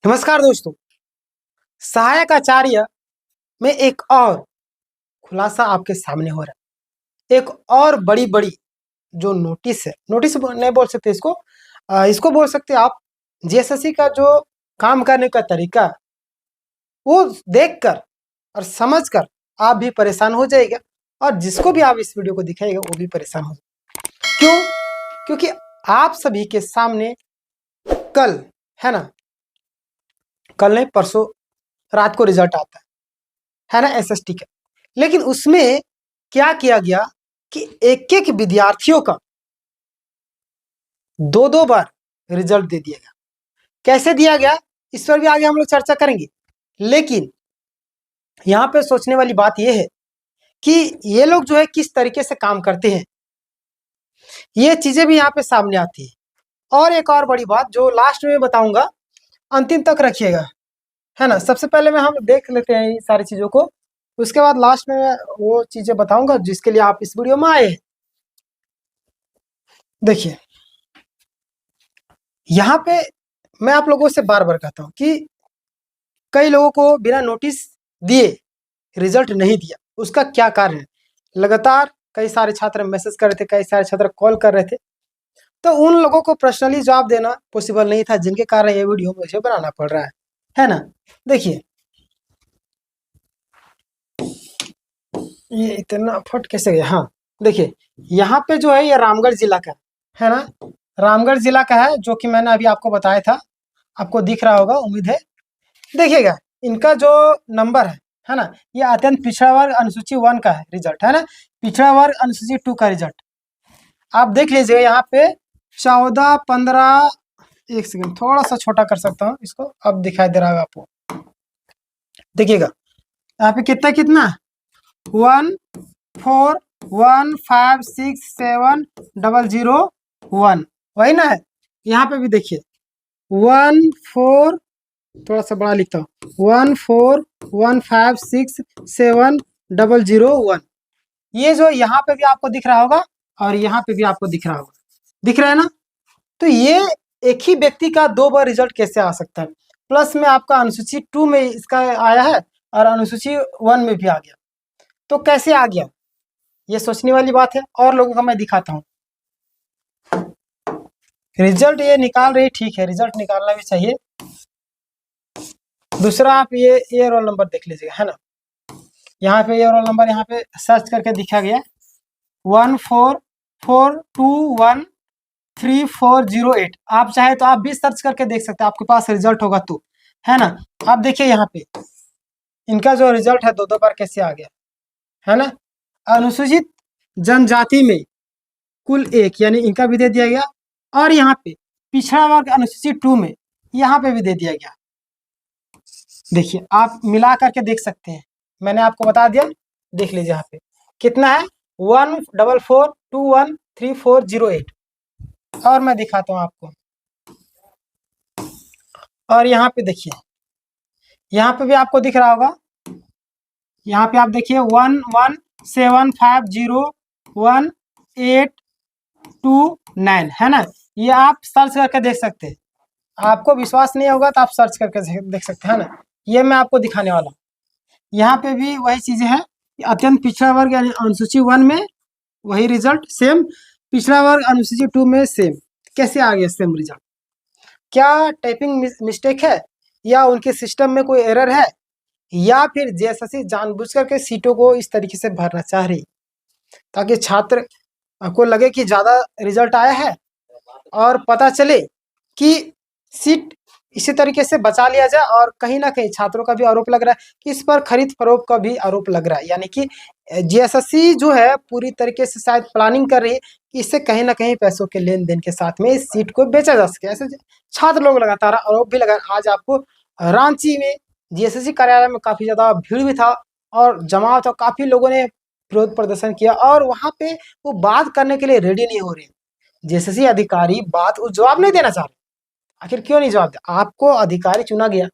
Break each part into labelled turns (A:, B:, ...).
A: नमस्कार दोस्तों। सहायक आचार्य में एक और खुलासा आपके सामने हो रहा है। एक और बड़ी बड़ी जो नोटिस है, नोटिस नहीं बोल सकते इसको, इसको बोल सकते आप जेएसएससी का जो काम करने का तरीका वो देखकर और समझकर आप भी परेशान हो जाएगा और जिसको भी आप इस वीडियो को दिखाएगा वो भी परेशान हो जाएगा। क्यों? क्योंकि आप सभी के सामने कल, है ना, कल नहीं परसों रात को रिजल्ट आता है ना, एसएसटी का। लेकिन उसमें क्या किया गया कि एक एक विद्यार्थियों का दो दो बार रिजल्ट दे दिया गया। कैसे दिया गया इस पर भी आगे हम लोग चर्चा करेंगे। लेकिन यहाँ पे सोचने वाली बात यह है कि ये लोग जो है किस तरीके से काम करते हैं, ये चीजें भी यहाँ पे सामने आती है। और एक और बड़ी बात जो लास्ट में बताऊंगा, अंतिम तक रखिएगा, है ना। सबसे पहले में हम देख लेते हैं ये सारी चीजों को, उसके बाद लास्ट में मैं वो चीजें बताऊंगा जिसके लिए आप इस वीडियो में आए हैं। देखिए, यहाँ पे मैं आप लोगों से बार बार कहता हूँ कि कई लोगों को बिना नोटिस दिए रिजल्ट नहीं दिया। उसका क्या कारण है? लगातार कई सारे छात्र मैसेज कर रहे थे, कई सारे छात्र कॉल कर रहे थे, तो उन लोगों को पर्सनली जवाब देना पॉसिबल नहीं था, जिनके कारण ये वीडियो मुझे बनाना पड़ रहा है ना। देखिए, ये इतना फट कैसे गया? हाँ, देखिए यहाँ पे जो है ये रामगढ़ जिला का है ना, रामगढ़ जिला का है, जो कि मैंने अभी आपको बताया था। आपको दिख रहा होगा, उम्मीद है। देखिएगा, इनका जो नंबर है ना, ये अत्यंत पिछड़ा वर्ग अनुसूची 1 का है रिजल्ट, है ना। पिछड़ा वर्ग अनुसूची 2 का रिजल्ट आप देख लीजिएगा। यहाँ पे 14, 15, एक सेकंड थोड़ा सा छोटा कर सकता हूँ इसको, अब दिखाई दे रहा है आपको। देखिएगा यहाँ पे कितना कितना 1 4 1 5 6 7 0 0 1, वही ना है। यहाँ पे भी देखिए 1 4, थोड़ा सा बड़ा लिखता हूँ, 1 4 1 5 6 7 0 0 1। ये जो यहाँ पे भी आपको दिख रहा होगा और यहाँ पे भी आपको दिख रहा होगा, दिख रहा है ना। तो ये एक ही व्यक्ति का दो बार रिजल्ट कैसे आ सकता है? प्लस में आपका अनुसूची 2 में इसका आया है और अनुसूची 1 में भी आ गया, तो कैसे आ गया? ये सोचने वाली बात है। और लोगों का मैं दिखाता हूँ रिजल्ट। ये निकाल रही, ठीक है, रिजल्ट निकालना भी चाहिए। दूसरा आप ये रोल नंबर देख लीजिएगा, है ना। यहाँ पे ये रोल नंबर यहाँ पे सर्च करके दिखा गया 144213408। आप चाहे तो आप भी सर्च करके देख सकते हैं, आपके पास रिजल्ट होगा तो, है ना। आप देखिए यहाँ पे इनका जो रिजल्ट है दो दो बार कैसे आ गया, है ना। अनुसूचित जनजाति में कुल 1, यानी इनका भी दे दिया गया। और यहाँ पे पिछड़ा वर्ग अनुसूचित 2 में यहाँ पे भी दे दिया गया। देखिए, आप मिला करके देख सकते हैं, मैंने आपको बता दिया। देख लीजिए यहाँ पे कितना है 144213408। और मैं दिखाता हूँ आपको। और यहाँ पे देखिए, यहाँ पे भी आपको दिख रहा होगा। यहाँ पे आप देखिए 117501829 है ना। ये आप सर्च करके देख सकते हैं। आपको विश्वास नहीं होगा तो आप सर्च करके देख सकते हैं ना। ये मैं आपको दिखाने वाला हूँ। यहाँ पे भी वही चीजें हैं, अत्यंत पिछड़ा वर्ग यानी अनुसूची 1 में वही रिजल्ट सेम, पिछड़ा वर्ग अनुसूची 2 में सेम। कैसे आ गया सेम रिजल्ट? क्या टाइपिंग मिस्टेक है, या उनके सिस्टम में कोई एरर है, या फिर जेएसएससी जानबूझ करके सीटों को इस तरीके से भरना चाह रही ताकि छात्र को लगे कि ज्यादा रिजल्ट आया है और पता चले कि सीट इसी तरीके से बचा लिया जाए। और कहीं ना कहीं छात्रों का भी आरोप लग रहा है कि इस पर खरीद फरोख्त का भी आरोप लग रहा है, यानी कि जेएसएससी जो है पूरी तरीके से शायद प्लानिंग कर रही है कि इससे कहीं ना कहीं पैसों के लेन देन के साथ में इस सीट को बेचा जा सके। ऐसे छात्र लोग लगातार आरोप भी लगा। आज आपको रांची में जेएसएससी कार्यालय में काफी ज्यादा भीड़ भी था और जमाव था, काफी लोगों ने विरोध प्रदर्शन किया और वहां पे वो बात करने के लिए रेडी नहीं हो रहे। जेएसएससी अधिकारी बात जवाब नहीं देना चाह रहे। आखिर क्यों नहीं जवाब दे? आपको अधिकारी चुना गया,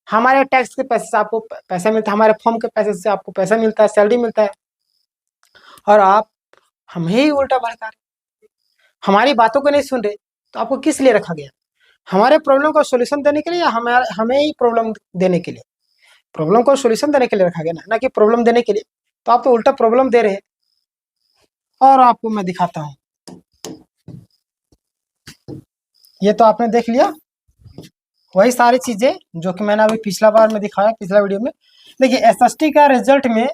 A: हमारे टैक्स के पैसे से आपको पैसा मिलता है, हमारे फॉर्म के पैसे से आपको पैसा मिलता है, सैलरी मिलता है, और आप हमें ही उल्टा भड़का रहे, हमारी बातों को नहीं सुन रहे। तो आपको किस लिए रखा गया? हमारे प्रॉब्लम को सोल्यूशन देने के लिए या हमें ही प्रॉब्लम देने के लिए? प्रॉब्लम को सोल्यूशन देने के लिए रखा गया ना कि प्रॉब्लम देने के लिए। तो आप तो उल्टा प्रॉब्लम दे रहे हैं। और आपको मैं दिखाता हूँ, ये तो आपने देख लिया वही सारी चीजें जो कि मैंने अभी पिछला बार में दिखाया, पिछला वीडियो में। देखिए एसएसटी का रिजल्ट में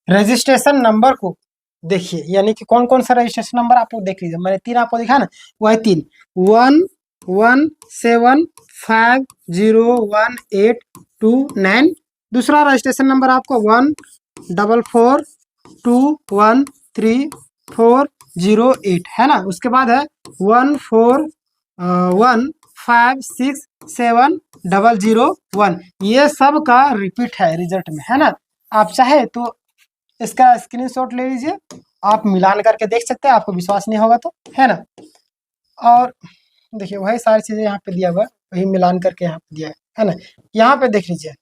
A: रजिस्ट्रेशन नंबर को देखिए, यानी कि कौन कौन सा रजिस्ट्रेशन नंबर आप लोग देख लीजिए। मैंने 3 आपको दिखा ना, वही 3 117501829। दूसरा रजिस्ट्रेशन नंबर आपको 144213408 है ना। उसके बाद है 141567001। ये सब का रिपीट है रिजल्ट में, है ना। आप चाहे तो इसका स्क्रीनशॉट ले लीजिए, आप मिलान करके देख सकते हैं, आपको विश्वास नहीं होगा तो, है ना। और देखिए वही सारी चीजें यहाँ पे दिया हुआ है, वही मिलान करके यहाँ पे दिया है ना। यहाँ पे देख लीजिए,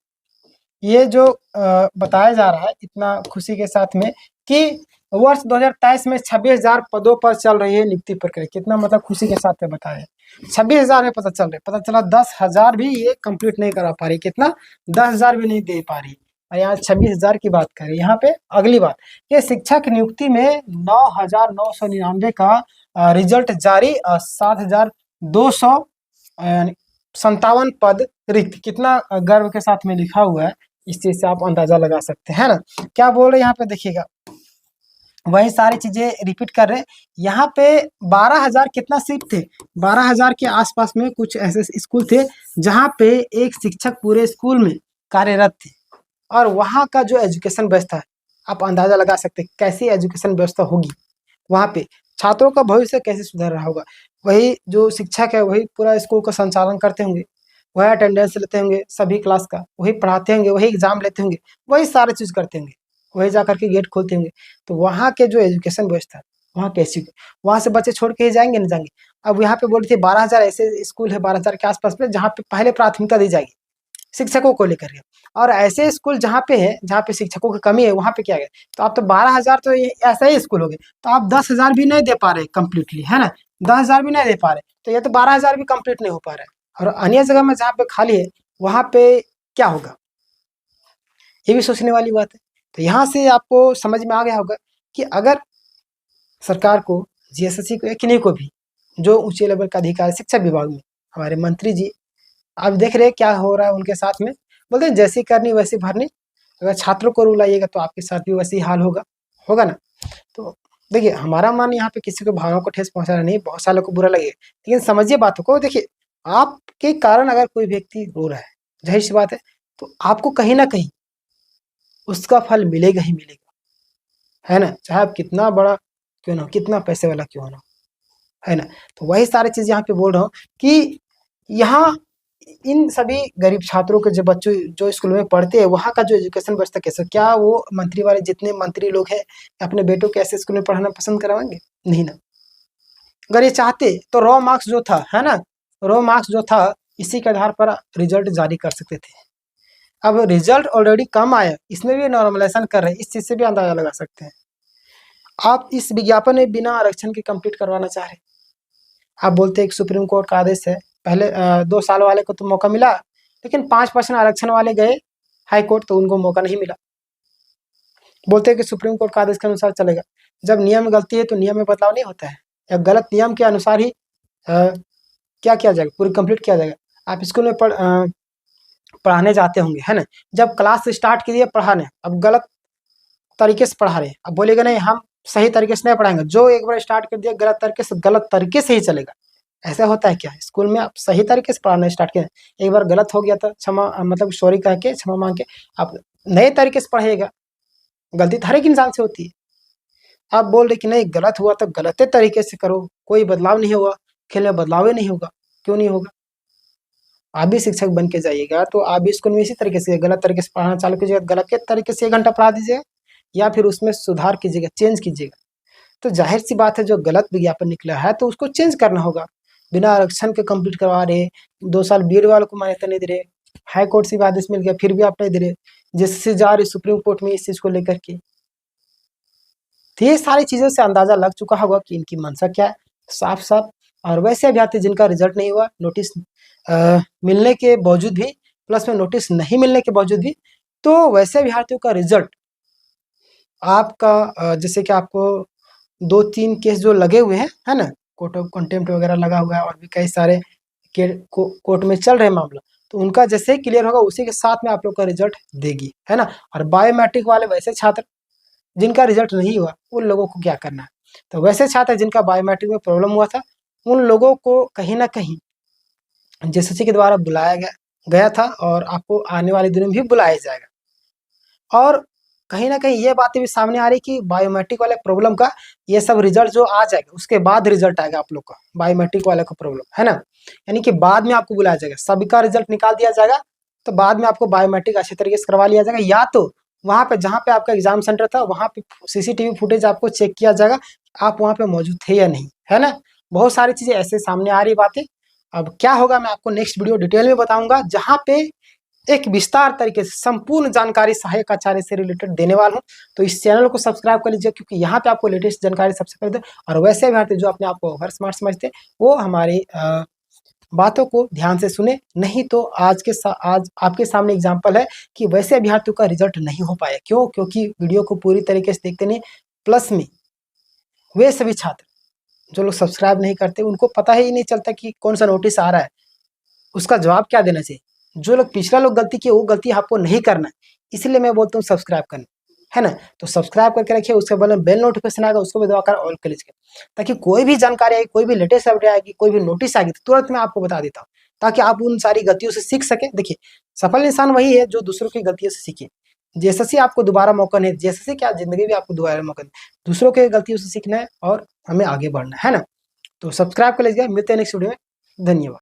A: ये जो बताया जा रहा है इतना खुशी के साथ में कि वर्ष 2023 में 26,000 पदों पर चल रही है नियुक्ति प्रक्रिया। कितना मतलब खुशी के साथ में बताया, 26,000 में पता चल रहा है। पता चला 10,000 भी ये कंप्लीट नहीं करा पा रही, कितना 10,000 भी नहीं दे पा रही, और यहाँ 26,000 की बात करें। यहाँ पे अगली बात, ये शिक्षक नियुक्ति में 9,999 का रिजल्ट जारी और 7,257 पद रिक्त। कितना गर्व के साथ में लिखा हुआ है, इस चीज से आप अंदाजा लगा सकते हैं ना। क्या बोल रहे हैं यहाँ पे देखिएगा, वही सारी चीजें रिपीट कर रहे हैं। यहाँ पे 12,000 कितना सीट थे, 12,000 के आसपास में कुछ ऐसे स्कूल थे जहाँ पे एक शिक्षक पूरे स्कूल में कार्यरत थे। और वहाँ का जो एजुकेशन व्यवस्था है, आप अंदाजा लगा सकते हैं कैसी एजुकेशन व्यवस्था होगी वहाँ पे, छात्रों का भविष्य कैसे सुधर रहा होगा। वही जो शिक्षक है वही पूरा स्कूल का संचालन करते होंगे, वही अटेंडेंस लेते होंगे सभी क्लास का, वही पढ़ाते होंगे, वही एग्जाम लेते होंगे, वही सारे चीज करते होंगे, वही जा करके गेट खोलते होंगे। तो वहाँ के जो एजुकेशन व्यवस्था है वहाँ कैसी, वहाँ से बच्चे छोड़ के ही जाएंगे नहीं जाएंगे। अब यहाँ पे बोल रही थी 12,000 ऐसे स्कूल है 12,000 के आसपास में जहाँ पे पहले प्राथमिकता दी जाएगी शिक्षकों को लेकर के, और ऐसे स्कूल जहाँ पे है जहाँ पे शिक्षकों की कमी है वहाँ पे क्या है। तो आप तो 12,000 तो ये ऐसा ही स्कूल हो गए, तो आप 10,000 भी नहीं दे पा रहे कंप्लीटली, है ना। 10,000 भी नहीं दे पा रहे, तो ये तो 12,000 भी कंप्लीट नहीं हो पा रहा है। और अन्य जगह में जहाँ पे खाली है वहाँ पे क्या होगा, ये भी सोचने वाली बात है। तो यहाँ से आपको समझ में आ गया होगा कि अगर सरकार को, जीएसएससी को या किन्हीं को भी जो ऊंचे लेवल का अधिकारी शिक्षा विभाग में, हमारे मंत्री जी आप देख रहे हैं क्या हो रहा है उनके साथ में। बोलते हैं जैसी करनी वैसी भरनी, अगर छात्रों को रुलाइएगा तो आपके साथ भी वैसी हाल होगा, होगा ना। तो देखिए हमारा मन यहाँ पे किसी को भावनाओं को ठेस पहुंचाना नहीं, बहुत सालों को बुरा लगेगा, लेकिन समझिए बातों को। देखिए आपके कारण अगर कोई व्यक्ति रो रहा है, जाहिर सी बात है, तो आपको कहीं ना कहीं उसका फल मिलेगा ही मिलेगा, है ना, चाहे आप कितना बड़ा क्यों ना हो, कितना पैसे वाला क्यों ना हो, है ना। तो वही सारी चीज यहाँ पे बोल रहा हूँ कि यहाँ इन सभी गरीब छात्रों के जो बच्चों जो स्कूल में पढ़ते हैं वहाँ का जो एजुकेशन व्यवस्था कैसे, क्या वो मंत्री वाले जितने मंत्री लोग हैं अपने बेटों के ऐसे स्कूल में पढ़ाना पसंद करवाएंगे, नहीं ना। अगर ये चाहते तो रॉ मार्क्स जो था, है ना, रॉ मार्क्स जो था इसी के आधार पर रिजल्ट जारी कर सकते थे। अब रिजल्ट ऑलरेडी कम आया, इसमें भी नॉर्मलाइजेशन कर रहे हैं, इस चीज से भी अंदाजा लगा सकते हैं। आप इस विज्ञापन में बिना आरक्षण के कंप्लीट करवाना चाह रहे, आप बोलते हैं सुप्रीम कोर्ट का आदेश है, पहले 2 साल वाले को तो मौका मिला, लेकिन 5% आरक्षण वाले गए हाई कोर्ट तो उनको मौका नहीं मिला। बोलते हैं कि सुप्रीम कोर्ट का आदेश के अनुसार चलेगा, जब नियम में गलती है तो नियम में बदलाव नहीं होता है, या गलत नियम के अनुसार ही क्या किया जाएगा, पूरी कंप्लीट किया जाएगा। आप स्कूल में पढ़ाने जाते होंगे, है ना, जब क्लास स्टार्ट कीजिए पढ़ाने, अब गलत तरीके से पढ़ा रहे हैं, अब बोलेगा नहीं हम सही तरीके से नहीं पढ़ाएंगे, जो एक बार स्टार्ट कर दिया गलत तरीके से ही चलेगा। ऐसा होता है क्या, स्कूल में आप सही तरीके से पढ़ाना स्टार्ट किया, एक बार गलत हो गया तो क्षमा मतलब सॉरी कह के क्षमा मांग के आप नए तरीके से पढ़ाइएगा। गलती तो हर एक इंसान से होती है। आप बोल रहे कि नहीं गलत हुआ तो गलत तरीके से करो, कोई बदलाव नहीं होगा, खेल में बदलाव ही नहीं होगा, क्यों नहीं होगा। आप भी शिक्षक बन के जाइएगा तो आप भी स्कूल में इसी तरीके से गलत तरीके से पढ़ाना चालू कीजिएगा, गलत के तरीके से 1 घंटा पढ़ा दीजिएगा, या फिर उसमें सुधार कीजिएगा, चेंज कीजिएगा। तो जाहिर सी बात है जो गलत विज्ञापन निकला है तो उसको चेंज करना होगा। बिना आरक्षण के कंप्लीट करवा रहे, 2 साल बीएड वालों को मान्यता नहीं दे रहे, हाई कोर्ट से भी आदेश मिल गया फिर भी आप नहीं दे रहे, जिससे जा रहे सुप्रीम कोर्ट में इस चीज को लेकर के। तो ये सारी चीजों से अंदाजा लग चुका होगा कि इनकी मंशा क्या है, साफ साफ और वैसे अभ्यर्थी जिनका रिजल्ट नहीं हुआ, नोटिस मिलने के बावजूद भी, प्लस में नोटिस नहीं मिलने के बावजूद भी, तो वैसे अभ्यर्थियों का रिजल्ट आपका जैसे कि आपको 2-3 केस जो लगे हुए हैं, है ना, कोर्ट ऑफ कंटेम्प्ट वगैरह लगा हुआ है और भी कई सारे कोर्ट में चल रहे मामला, तो उनका जैसे ही क्लियर होगा उसी के साथ में आप लोग का रिजल्ट देगी, है ना। और बायोमेट्रिक वाले वैसे छात्र जिनका रिजल्ट नहीं हुआ, उन लोगों को क्या करना है, तो वैसे छात्र जिनका बायोमेट्रिक में प्रॉब्लम हुआ था, उन लोगों को कहीं ना कहीं जेएसएससी के द्वारा बुलाया गया था और आपको आने वाले दिनों में भी बुलाया जाएगा। और कहीं ना कहीं ये बातें भी सामने आ रही कि बायोमेट्रिक वाले प्रॉब्लम का ये सब रिजल्ट जो आ जाएगा उसके बाद रिजल्ट आएगा आप लोग का बायोमेट्रिक वाले का प्रॉब्लम, है ना, यानी कि बाद में आपको बुलाया जाएगा, सबका रिजल्ट निकाल दिया जाएगा तो बाद में आपको बायोमेट्रिक अच्छे तरीके से करवा लिया जाएगा, या तो वहाँ पे जहाँ पे आपका एग्जाम सेंटर था वहाँ पे सीसीटीवी फुटेज आपको चेक किया जाएगा आप वहाँ पे मौजूद थे या नहीं, है ना। बहुत सारी चीजें ऐसे सामने आ रही बातें। अब क्या होगा मैं आपको नेक्स्ट वीडियो डिटेल में बताऊंगा, जहाँ पे एक विस्तार तरीके से संपूर्ण जानकारी सहायक आचार्य से रिलेटेड देने वाला हूं। तो इस चैनल को सब्सक्राइब कर लीजिए क्योंकि यहाँ पे आपको लेटेस्ट जानकारी सबसे पहले और वैसे अभ्यर्थी जो अपने आप को ओवर स्मार्ट समझते वो हमारी बातों को ध्यान से सुने, नहीं तो आज आपके सामने एग्जाम्पल है कि वैसे अभ्यर्थियों का रिजल्ट नहीं हो पाया। क्यों? क्योंकि वीडियो को पूरी तरीके से देखते नहीं, प्लस में वे सभी छात्र जो लोग सब्सक्राइब नहीं करते उनको पता ही नहीं चलता कि कौन सा नोटिस आ रहा है, उसका जवाब क्या देना चाहिए। जो लोग पिछला लोग गलती किए वो गलती आपको नहीं करना है, इसलिए मैं बोलता हूँ सब्सक्राइब करना, है ना। तो सब्सक्राइब करके रखिए, उसके बाद में बेल नोटिफिकेशन आएगा उसको भी दबाकर ऑल कर लीजिए, ताकि कोई भी जानकारी आएगी, कोई भी लेटेस्ट अपडेट आएगी, कोई भी नोटिस आएगी तो तुरंत मैं आपको बता देता हूँ, ताकि आप उन सारी गलतियों से सीख सके। देखिए सफल इंसान वही है जो दूसरों की गलतियों से सीखे। जेएसएससी आपको दोबारा मौका नहीं, जेएसएससी क्या जिंदगी भी आपको दोबारा मौका नहीं, दूसरों के गलतियों से सीखना है और हमें आगे बढ़ना है ना। तो सब्सक्राइब कर लीजिए, मिलते हैं नेक्स्ट वीडियो में, धन्यवाद।